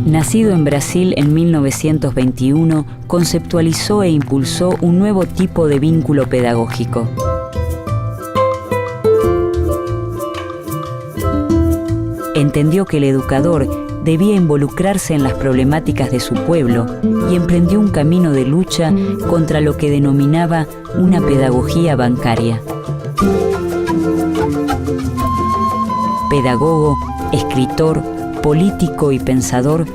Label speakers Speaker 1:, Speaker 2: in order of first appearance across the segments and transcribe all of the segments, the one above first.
Speaker 1: Nacido en Brasil en 1921, conceptualizó e impulsó un nuevo tipo de vínculo pedagógico. Entendió que el educador debía involucrarse en las problemáticas de su pueblo y emprendió un camino de lucha contra lo que denominaba una pedagogía bancaria. Pedagogo, escritor, político y pensador,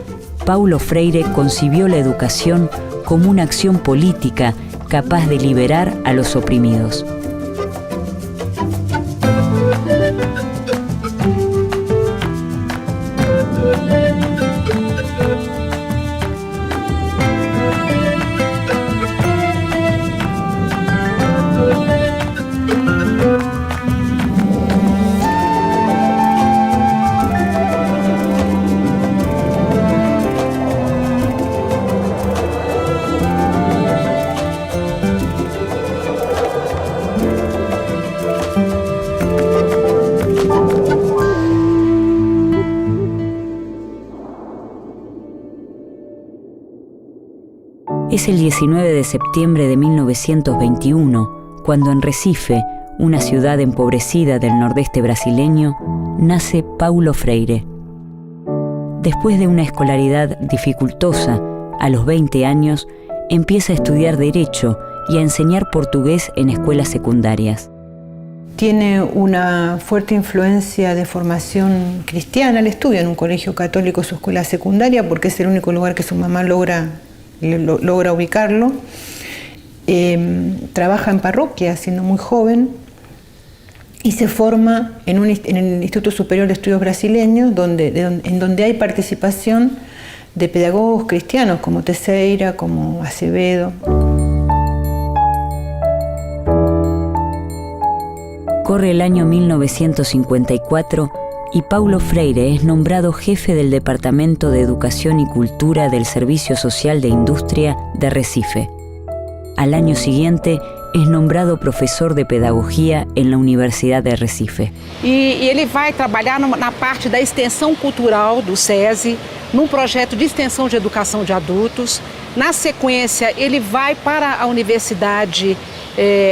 Speaker 1: Paulo Freire concibió la educación como una acción política capaz de liberar a los oprimidos. Es el 19 de septiembre de 1921, cuando en Recife, una ciudad empobrecida del nordeste brasileño, nace Paulo Freire. Después de una escolaridad dificultosa, a los 20 años, empieza a estudiar Derecho y a enseñar portugués en escuelas secundarias.
Speaker 2: Tiene una fuerte influencia de formación cristiana. Él estudia en un colegio católico su escuela secundaria porque es el único lugar que su mamá logra ubicarlo. Trabaja en parroquia siendo muy joven y se forma en el Instituto Superior de Estudios Brasileños, en donde hay participación de pedagogos cristianos como Teixeira, como Acevedo.
Speaker 1: Corre el año 1954 y Paulo Freire es nombrado jefe del Departamento de Educación y Cultura del Servicio Social de Industria de Recife. Al año siguiente es nombrado profesor de Pedagogía en la Universidad de Recife.
Speaker 3: Ele vai trabalhar na parte da extensão cultural do SESI, num projeto de extensão de educação de adultos. Na sequência, ele vai para a Universidade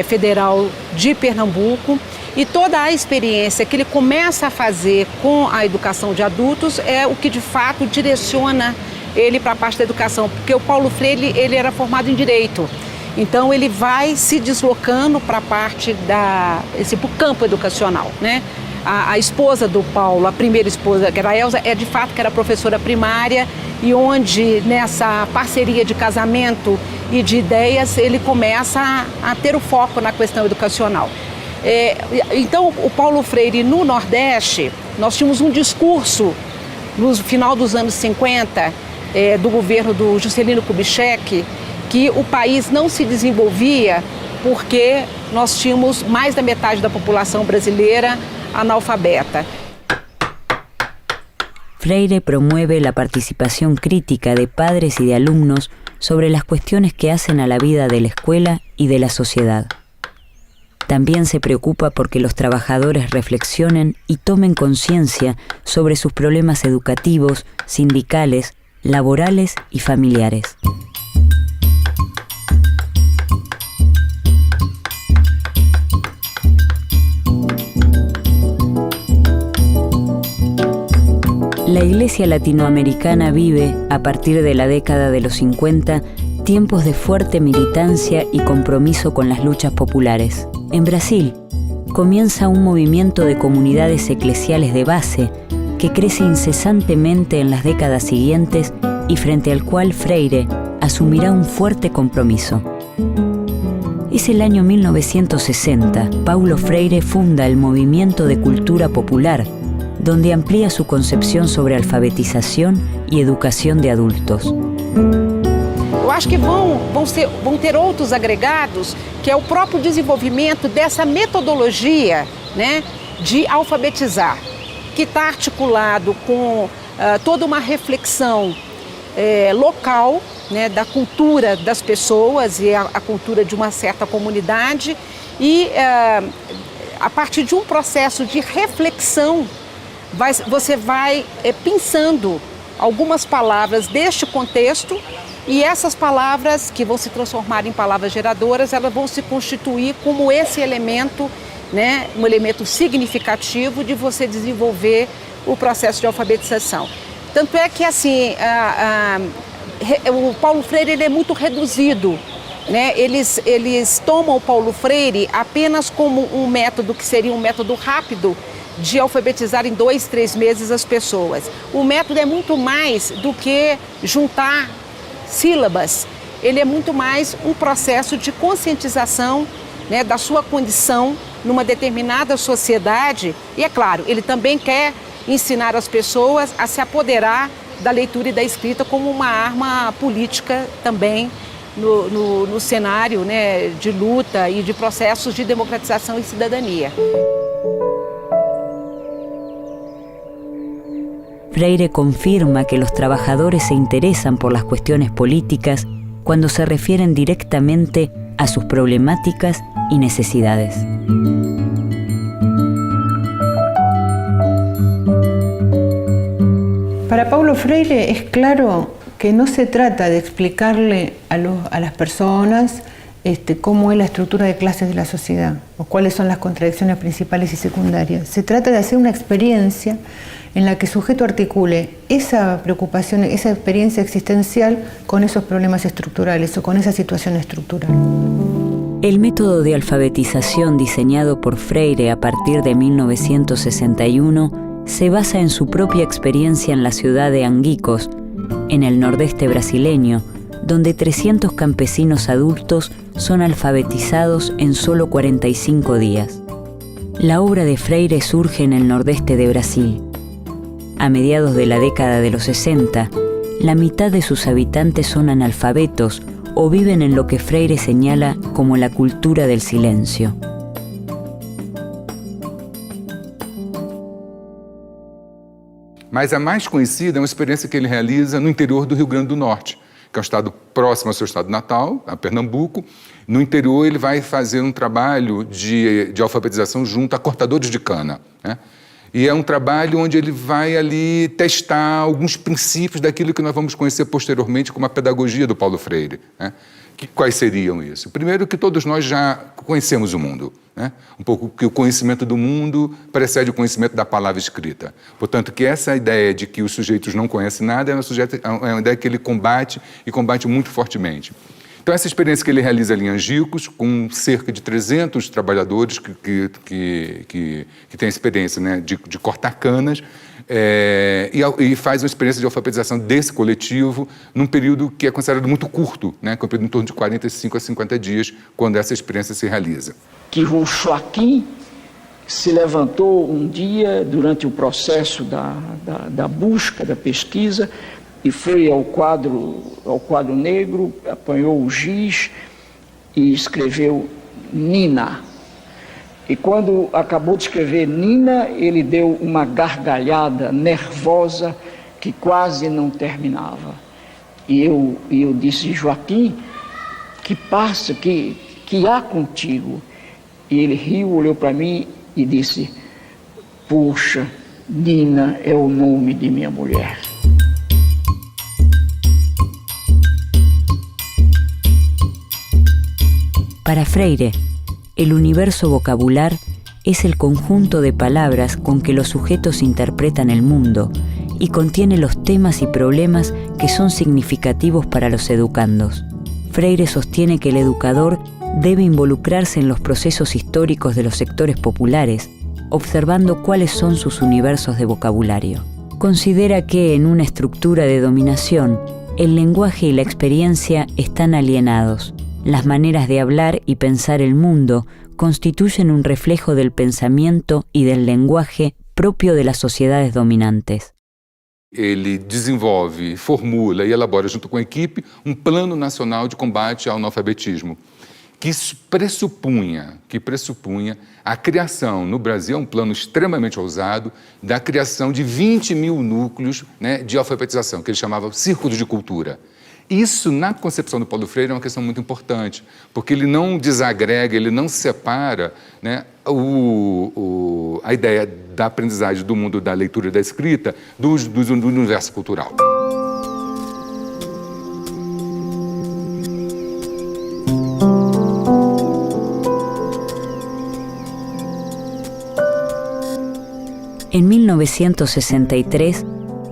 Speaker 3: Federal de Pernambuco. E toda a experiência que ele começa a fazer com a educação de adultos é o que de fato direciona ele para a parte da educação, porque o Paulo Freire ele era formado em Direito, então ele vai se deslocando para a parte para o campo educacional, né? A esposa do Paulo, a primeira esposa, que era a Elza, de fato que era professora primária, e onde nessa parceria de casamento e de ideias ele começa a ter o foco na questão educacional. Então, o Paulo Freire, no Nordeste, nós tínhamos um discurso no final dos anos 50, do governo do Juscelino Kubitschek, que o país não se desenvolvia porque nós tínhamos mais da metade da população brasileira analfabeta.
Speaker 1: Freire promueve la participación crítica de padres y de alumnos sobre las cuestiones que hacen a la vida de la escuela y de la sociedad. También se preocupa porque los trabajadores reflexionen y tomen conciencia sobre sus problemas educativos, sindicales, laborales y familiares. La Iglesia latinoamericana vive, a partir de la década de los 50, tiempos de fuerte militancia y compromiso con las luchas populares. En Brasil, comienza un movimiento de comunidades eclesiales de base que crece incesantemente en las décadas siguientes y frente al cual Freire asumirá un fuerte compromiso. Es el año 1960. Paulo Freire funda el Movimiento de Cultura Popular, donde amplía su concepción sobre alfabetización y educación de adultos.
Speaker 3: Eu acho que vão ter outros agregados, que é o próprio desenvolvimento dessa metodologia, né, de alfabetizar, que está articulado com toda uma reflexão local, né, da cultura das pessoas e a cultura de uma certa comunidade, e a partir de um processo de reflexão você vai pensando algumas palavras deste contexto e essas palavras que vão se transformar em palavras geradoras, elas vão se constituir como esse elemento, né, um elemento significativo de você desenvolver o processo de alfabetização. Tanto é que assim, o Paulo Freire ele é muito reduzido, né? Eles tomam o Paulo Freire apenas como um método que seria um método rápido de alfabetizar em 2, 3 meses as pessoas. O método é muito mais do que juntar sílabas, ele é muito mais um processo de conscientização, né, da sua condição numa determinada sociedade e, é claro, ele também quer ensinar as pessoas a se apoderar da leitura e da escrita como uma arma política também no cenário, né, de luta e de processos de democratização e cidadania.
Speaker 1: Freire confirma que los trabajadores se interesan por las cuestiones políticas cuando se refieren directamente a sus problemáticas y necesidades.
Speaker 2: Para Paulo Freire es claro que no se trata de explicarle a las personas cómo es la estructura de clases de la sociedad o cuáles son las contradicciones principales y secundarias. Se trata de hacer una experiencia en la que el sujeto articule esa preocupación, esa experiencia existencial con esos problemas estructurales o con esa situación estructural.
Speaker 1: El método de alfabetización diseñado por Freire a partir de 1961 se basa en su propia experiencia en la ciudad de Anguicos, en el nordeste brasileño, donde 300 campesinos adultos son alfabetizados en solo 45 días. La obra de Freire surge en el nordeste de Brasil. A mediados de la década de los 60, la mitad de sus habitantes son analfabetos o viven en lo que Freire señala como la cultura del silencio.
Speaker 4: Mas a mais conhecida é uma experiência que ele realiza no interior do Rio Grande do Norte, que é um estado próximo ao seu estado natal, a Pernambuco. No interior ele vai fazer um trabalho de alfabetização junto a cortadores de cana, né? E é um trabalho onde ele vai ali testar alguns princípios daquilo que nós vamos conhecer posteriormente como a pedagogia do Paulo Freire, né? Quais seriam isso? Primeiro, que todos nós já conhecemos o mundo, né? Um pouco que o conhecimento do mundo precede o conhecimento da palavra escrita. Portanto, que essa ideia de que os sujeitos não conhecem nada é uma ideia que ele combate e combate muito fortemente. Então, essa experiência que ele realiza ali em Angicos, com cerca de 300 trabalhadores que têm a experiência, né, de cortar canas, e faz uma experiência de alfabetização desse coletivo num período que é considerado muito curto, né, que é um período em torno de 45 a 50 dias, quando essa experiência se realiza.
Speaker 5: Que o Joaquim se levantou um dia durante o processo da busca, da pesquisa, e foi ao quadro negro, apanhou o giz e escreveu Nina. E quando acabou de escrever Nina, ele deu uma gargalhada nervosa que quase não terminava. E eu disse, Joaquim, que passa, que há contigo? E ele riu, olhou para mim e disse, puxa, Nina é o nome de minha mulher.
Speaker 1: Para Freire, el universo vocabular es el conjunto de palabras con que los sujetos interpretan el mundo y contiene los temas y problemas que son significativos para los educandos. Freire sostiene que el educador debe involucrarse en los procesos históricos de los sectores populares, observando cuáles son sus universos de vocabulario. Considera que en una estructura de dominación, el lenguaje y la experiencia están alienados. Las maneras de hablar y pensar el mundo constituyen un reflejo del pensamiento y del lenguaje propio de las sociedades dominantes.
Speaker 4: Ele desenvolve, formula e elabora junto com a equipe um plano nacional de combate ao analfabetismo, que pressupunha a criação, no Brasil é um plano extremamente ousado, da criação de 20 mil núcleos, né, de alfabetização, que ele chamava Círculos de Cultura. Isso, na concepção do Paulo Freire, é uma questão muito importante, porque ele não desagrega, ele não separa, né, a ideia da aprendizagem do mundo da leitura e da escrita do universo cultural.
Speaker 1: 1963,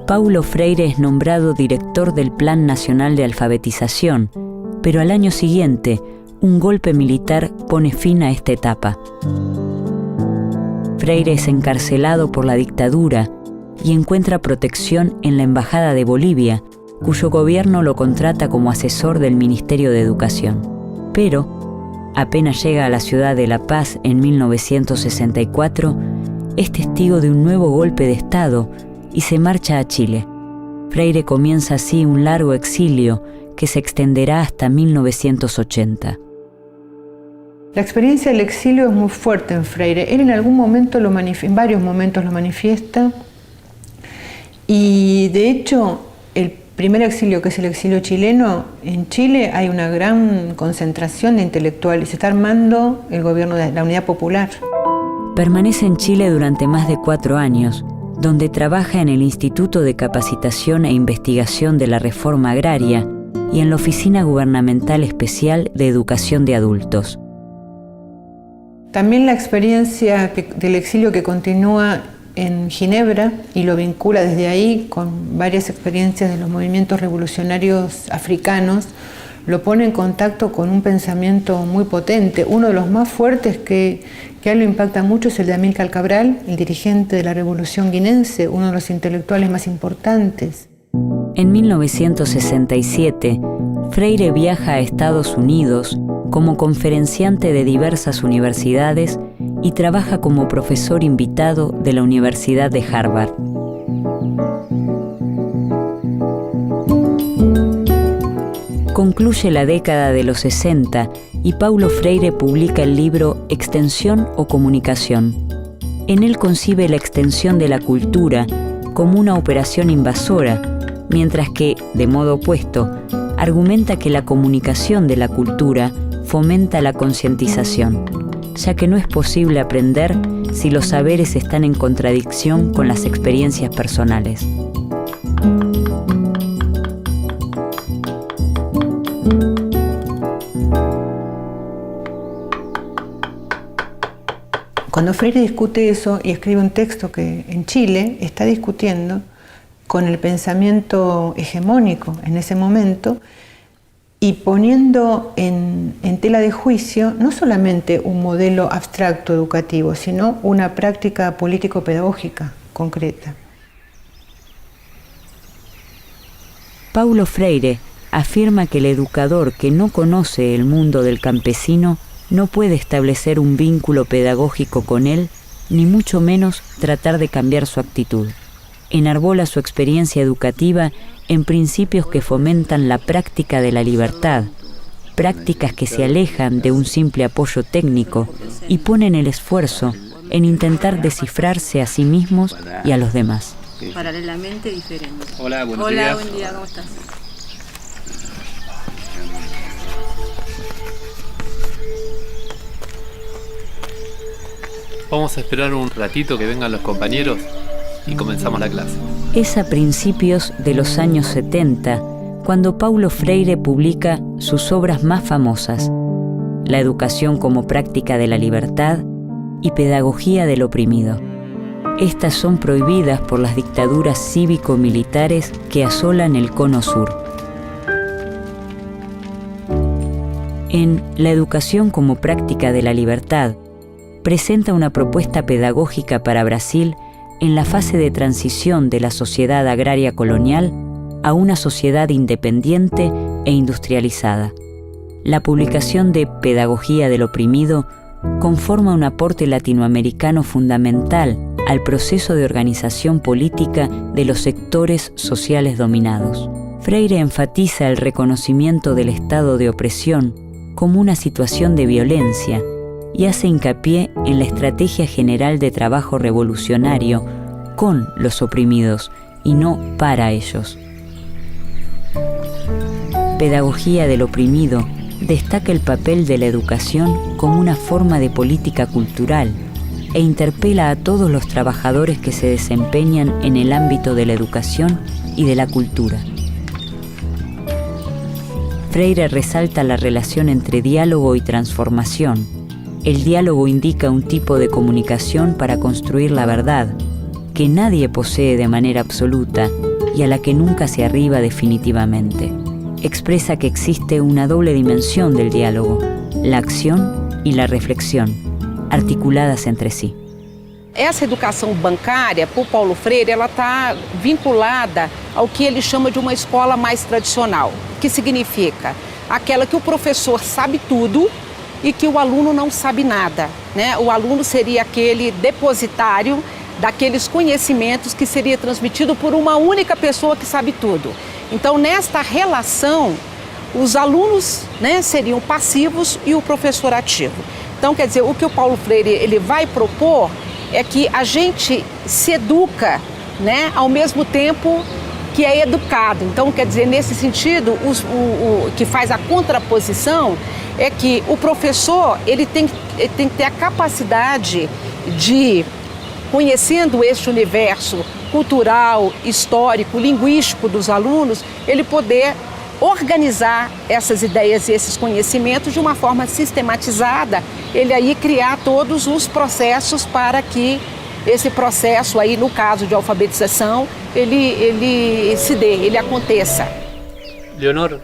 Speaker 1: Paulo Freire es nombrado director del Plan Nacional de Alfabetización, pero al año siguiente, un golpe militar pone fin a esta etapa. Freire es encarcelado por la dictadura y encuentra protección en la Embajada de Bolivia, cuyo gobierno lo contrata como asesor del Ministerio de Educación. Pero, apenas llega a la ciudad de La Paz en 1964, es testigo de un nuevo golpe de Estado y se marcha a Chile. Freire comienza así un largo exilio que se extenderá hasta 1980.
Speaker 2: La experiencia del exilio es muy fuerte en Freire. Él en algún momento en varios momentos lo manifiesta, y de hecho el primer exilio, que es el exilio chileno, en Chile hay una gran concentración de intelectuales, se está armando el gobierno de la Unidad Popular.
Speaker 1: Permanece en Chile durante más de 4 años, donde trabaja en el Instituto de Capacitación e Investigación de la Reforma Agraria y en la Oficina Gubernamental Especial de Educación de Adultos.
Speaker 2: También la experiencia del exilio que continúa en Ginebra y lo vincula desde ahí con varias experiencias de los movimientos revolucionarios africanos, lo pone en contacto con un pensamiento muy potente. Uno de los más fuertes que a él lo impacta mucho es el de Amílcar Cabral, el dirigente de la Revolución Guinense, uno de los intelectuales más importantes.
Speaker 1: En 1967, Freire viaja a Estados Unidos como conferenciante de diversas universidades y trabaja como profesor invitado de la Universidad de Harvard. Concluye la década de los 60 y Paulo Freire publica el libro Extensión o Comunicación. En él concibe la extensión de la cultura como una operación invasora, mientras que, de modo opuesto, argumenta que la comunicación de la cultura fomenta la concientización, ya que no es posible aprender si los saberes están en contradicción con las experiencias personales.
Speaker 2: Cuando Freire discute eso y escribe un texto que en Chile está discutiendo con el pensamiento hegemónico en ese momento y poniendo en tela de juicio no solamente un modelo abstracto educativo, sino una práctica político-pedagógica concreta.
Speaker 1: Paulo Freire afirma que el educador que no conoce el mundo del campesino no puede establecer un vínculo pedagógico con él, ni mucho menos tratar de cambiar su actitud. Enarbola su experiencia educativa en principios que fomentan la práctica de la libertad, prácticas que se alejan de un simple apoyo técnico y ponen el esfuerzo en intentar descifrarse a sí mismos y a los demás.
Speaker 6: Paralelamente diferente.
Speaker 7: Hola, buenos días.
Speaker 6: Hola, buen día, ¿cómo estás?
Speaker 7: Vamos a esperar un ratito que vengan los compañeros y comenzamos la clase.
Speaker 1: Es a principios de los años 70 cuando Paulo Freire publica sus obras más famosas: La educación como práctica de la libertad y Pedagogía del oprimido. Estas son prohibidas por las dictaduras cívico-militares que asolan el Cono Sur. En La educación como práctica de la libertad, presenta una propuesta pedagógica para Brasil en la fase de transición de la sociedad agraria colonial a una sociedad independiente e industrializada. La publicación de Pedagogía del oprimido conforma un aporte latinoamericano fundamental al proceso de organización política de los sectores sociales dominados. Freire enfatiza el reconocimiento del estado de opresión como una situación de violencia y hace hincapié en la estrategia general de trabajo revolucionario con los oprimidos y no para ellos. Pedagogía del oprimido destaca el papel de la educación como una forma de política cultural e interpela a todos los trabajadores que se desempeñan en el ámbito de la educación y de la cultura. Freire resalta la relación entre diálogo y transformación. El diálogo indica un tipo de comunicación para construir la verdad, que nadie posee de manera absoluta y a la que nunca se arriba definitivamente. Expresa que existe una doble dimensión del diálogo, la acción y la reflexión, articuladas entre sí.
Speaker 3: Essa educação bancária, por Paulo Freire, ela está vinculada ao que ele chama de uma escola mais tradicional, que significa aquela que o professor sabe tudo e que o aluno não sabe nada, né? O aluno seria aquele depositário daqueles conhecimentos que seria transmitido por uma única pessoa que sabe tudo. Então, nesta relação, os alunos, né, seriam passivos e o professor ativo. Então, quer dizer, o que o Paulo Freire ele vai propor é que a gente se educa, né, ao mesmo tempo que é educado. Então, quer dizer, nesse sentido, o que faz a contraposição é que o professor ele tem que ter a capacidade de, conhecendo este universo cultural, histórico, linguístico dos alunos, ele poder organizar essas ideias e esses conhecimentos de uma forma sistematizada, ele aí criar todos os processos para que esse processo aí, no caso de alfabetização, ele se dê, ele aconteça.
Speaker 7: Leonor,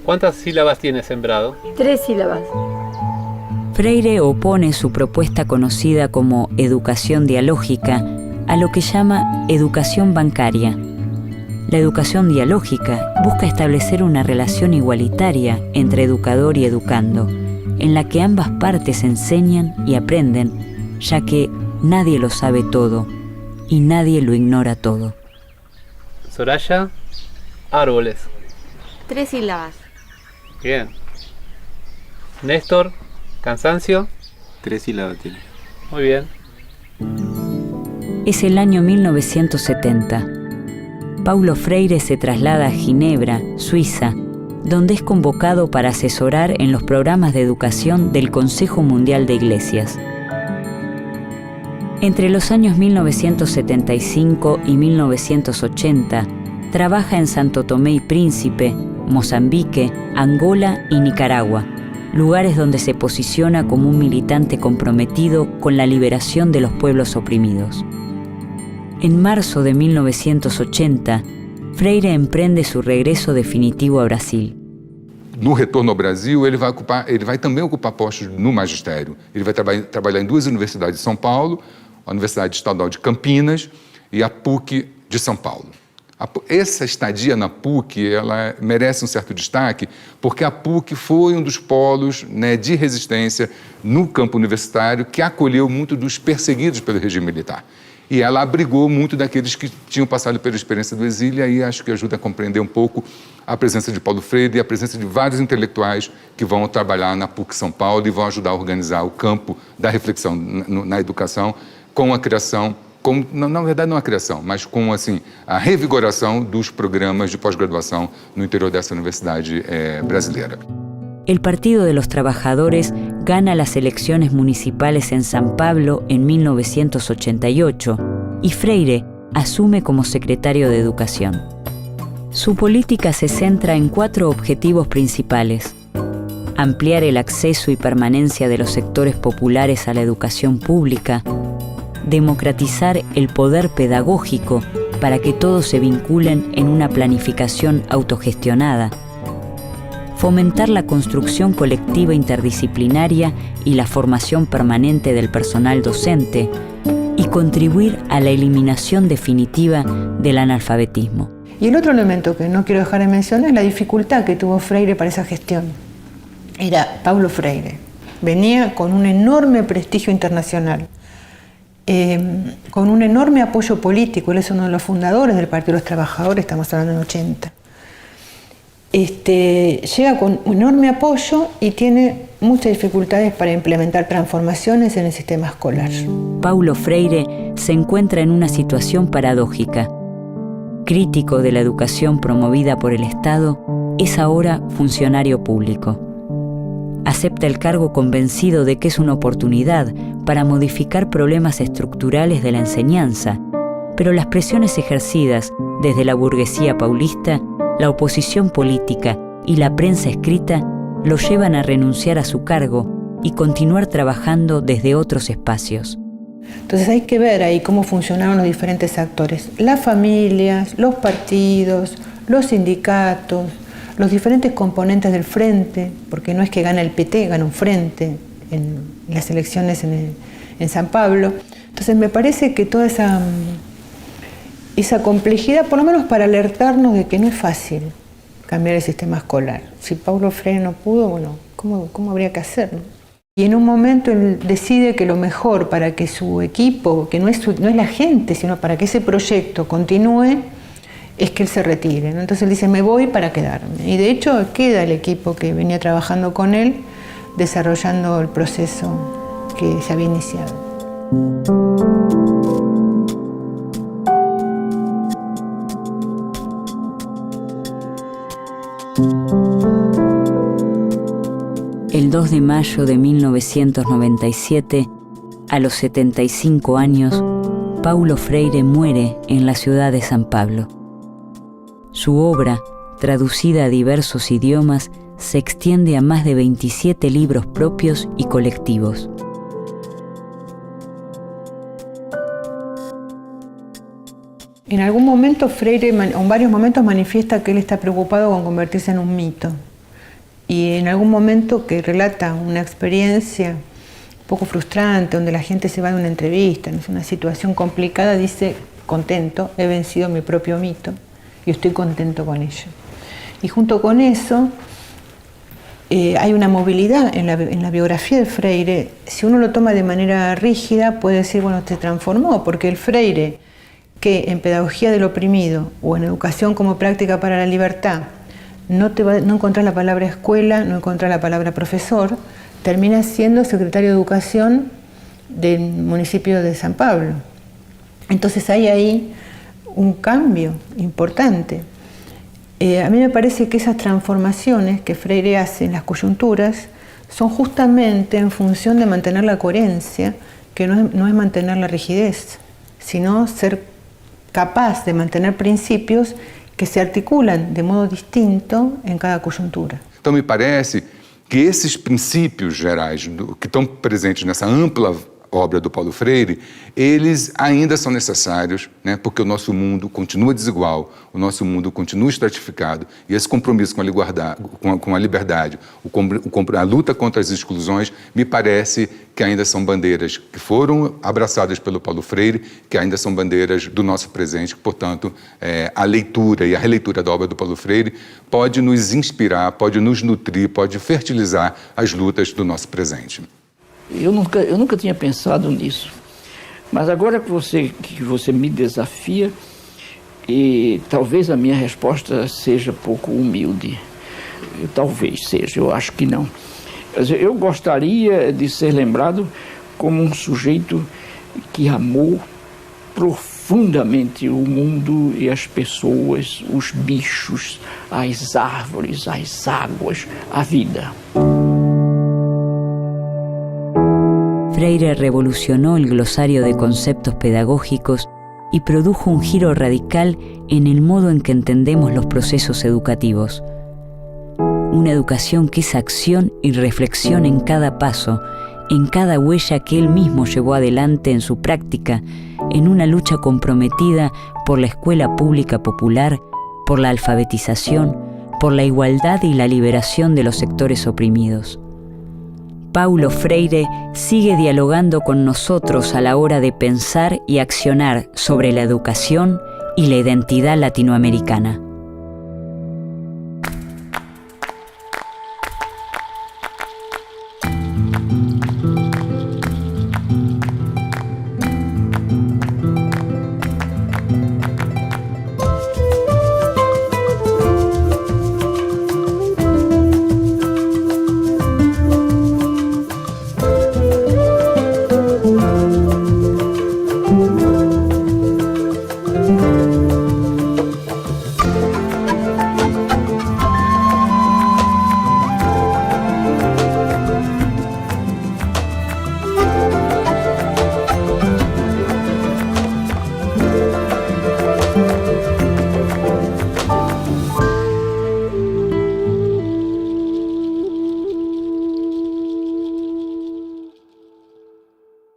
Speaker 7: ¿cuántas sílabas tiene sembrado?
Speaker 6: 3 sílabas.
Speaker 1: Freire opone su propuesta conocida como educación dialógica a lo que llama educación bancaria. La educación dialógica busca establecer una relación igualitaria entre educador y educando, en la que ambas partes enseñan y aprenden, ya que nadie lo sabe todo y nadie lo ignora todo.
Speaker 7: Soraya, árboles.
Speaker 6: 3 sílabas.
Speaker 7: Bien. Néstor, cansancio.
Speaker 8: 3 sílabas tiene.
Speaker 7: Muy bien.
Speaker 1: Es el año 1970. Paulo Freire se traslada a Ginebra, Suiza, donde es convocado para asesorar en los programas de educación del Consejo Mundial de Iglesias. Entre los años 1975 y 1980, trabaja en Santo Tomé y Príncipe, Mozambique, Angola y Nicaragua, lugares donde se posiciona como un militante comprometido con la liberación de los pueblos oprimidos. En marzo de 1980, Freire emprende su regreso definitivo a Brasil.
Speaker 4: No retorno ao Brasil, ele vai também ocupar postos no magistério. Ele vai trabalhar em 2 universidades de São Paulo, a Universidade Estadual de Campinas e a PUC de São Paulo. Essa estadia na PUC ela merece um certo destaque, porque a PUC foi um dos polos, né, de resistência no campo universitário que acolheu muito dos perseguidos pelo regime militar. E ela abrigou muito daqueles que tinham passado pela experiência do exílio, e aí acho que ajuda a compreender um pouco a presença de Paulo Freire e a presença de vários intelectuais que vão trabalhar na PUC São Paulo e vão ajudar a organizar o campo da reflexão na educação com a criação, na verdade não a criação, mas com assim, a revigoração dos programas de pós-graduação no interior dessa universidade brasileira.
Speaker 1: El Partido de los Trabajadores gana las elecciones municipales en San Pablo en 1988 y Freire asume como secretario de Educación. Su política se centra en 4 objetivos principales: ampliar el acceso y permanencia de los sectores populares a la educación pública, democratizar el poder pedagógico para que todos se vinculen en una planificación autogestionada, fomentar la construcción colectiva interdisciplinaria y la formación permanente del personal docente y contribuir a la eliminación definitiva del analfabetismo.
Speaker 2: Y el otro elemento que no quiero dejar de mencionar es la dificultad que tuvo Freire para esa gestión. Era Paulo Freire. Venía con un enorme prestigio internacional, con un enorme apoyo político. Él es uno de los fundadores del Partido de los Trabajadores, estamos hablando en 80. Llega con un enorme apoyo y tiene muchas dificultades para implementar transformaciones en el sistema escolar.
Speaker 1: Paulo Freire se encuentra en una situación paradójica. Crítico de la educación promovida por el Estado, es ahora funcionario público. Acepta el cargo convencido de que es una oportunidad para modificar problemas estructurales de la enseñanza, pero las presiones ejercidas desde la burguesía paulista, la oposición política y la prensa escrita lo llevan a renunciar a su cargo y continuar trabajando desde otros espacios.
Speaker 2: Entonces hay que ver ahí cómo funcionaron los diferentes actores, las familias, los partidos, los sindicatos, los diferentes componentes del frente, porque no es que gana el PT, gana un frente en las elecciones en San Pablo. Entonces me parece que toda esa complejidad, por lo menos para alertarnos de que no es fácil cambiar el sistema escolar. Si Paulo Freire no pudo, bueno, ¿cómo habría que hacerlo? Y en un momento él decide que lo mejor para que su equipo, que no es la gente, sino para que ese proyecto continúe, es que él se retire, ¿no? Entonces él dice, me voy para quedarme. Y de hecho queda el equipo que venía trabajando con él, desarrollando el proceso que se había iniciado.
Speaker 1: El 2 de mayo de 1997, a los 75 años, Paulo Freire muere en la ciudad de San Pablo. Su obra, traducida a diversos idiomas, se extiende a más de 27 libros propios y colectivos.
Speaker 2: En algún momento Freire, en varios momentos, manifiesta que él está preocupado con convertirse en un mito. Y en algún momento que relata una experiencia un poco frustrante, donde la gente se va de una entrevista, es una situación complicada, dice, contento, he vencido mi propio mito y estoy contento con ello. Y junto con eso, hay una movilidad en la biografía de Freire. Si uno lo toma de manera rígida, puede decir, bueno, se transformó, porque el Freire, que en Pedagogía del Oprimido o en Educación como Práctica para la Libertad no encontrás la palabra escuela, no encontrás la palabra profesor, termina siendo secretario de Educación del municipio de San Pablo. Entonces hay ahí un cambio importante. A mí me parece que esas transformaciones que Freire hace en las coyunturas son justamente en función de mantener la coherencia, que no es mantener la rigidez, sino ser capaz de mantener principios que se articulan de modo distinto em cada conjuntura.
Speaker 4: Então, me parece que esses princípios gerais que estão presentes nessa ampla obra do Paulo Freire, eles ainda são necessários, né, porque o nosso mundo continua desigual, o nosso mundo continua estratificado, e esse compromisso com a liberdade, a luta contra as exclusões, me parece que ainda são bandeiras que foram abraçadas pelo Paulo Freire, que ainda são bandeiras do nosso presente, portanto, a leitura e a releitura da obra do Paulo Freire pode nos inspirar, pode nos nutrir, pode fertilizar as lutas do nosso presente.
Speaker 5: Eu nunca tinha pensado nisso, mas agora que você me desafia, e talvez a minha resposta seja pouco humilde, talvez seja, eu acho que não. Eu gostaria de ser lembrado como um sujeito que amou profundamente o mundo e as pessoas, os bichos, as árvores, as águas, a vida.
Speaker 1: Freire revolucionó el glosario de conceptos pedagógicos y produjo un giro radical en el modo en que entendemos los procesos educativos. Una educación que es acción y reflexión en cada paso, en cada huella que él mismo llevó adelante en su práctica, en una lucha comprometida por la escuela pública popular, por la alfabetización, por la igualdad y la liberación de los sectores oprimidos. Paulo Freire sigue dialogando con nosotros a la hora de pensar y accionar sobre la educación y la identidad latinoamericana.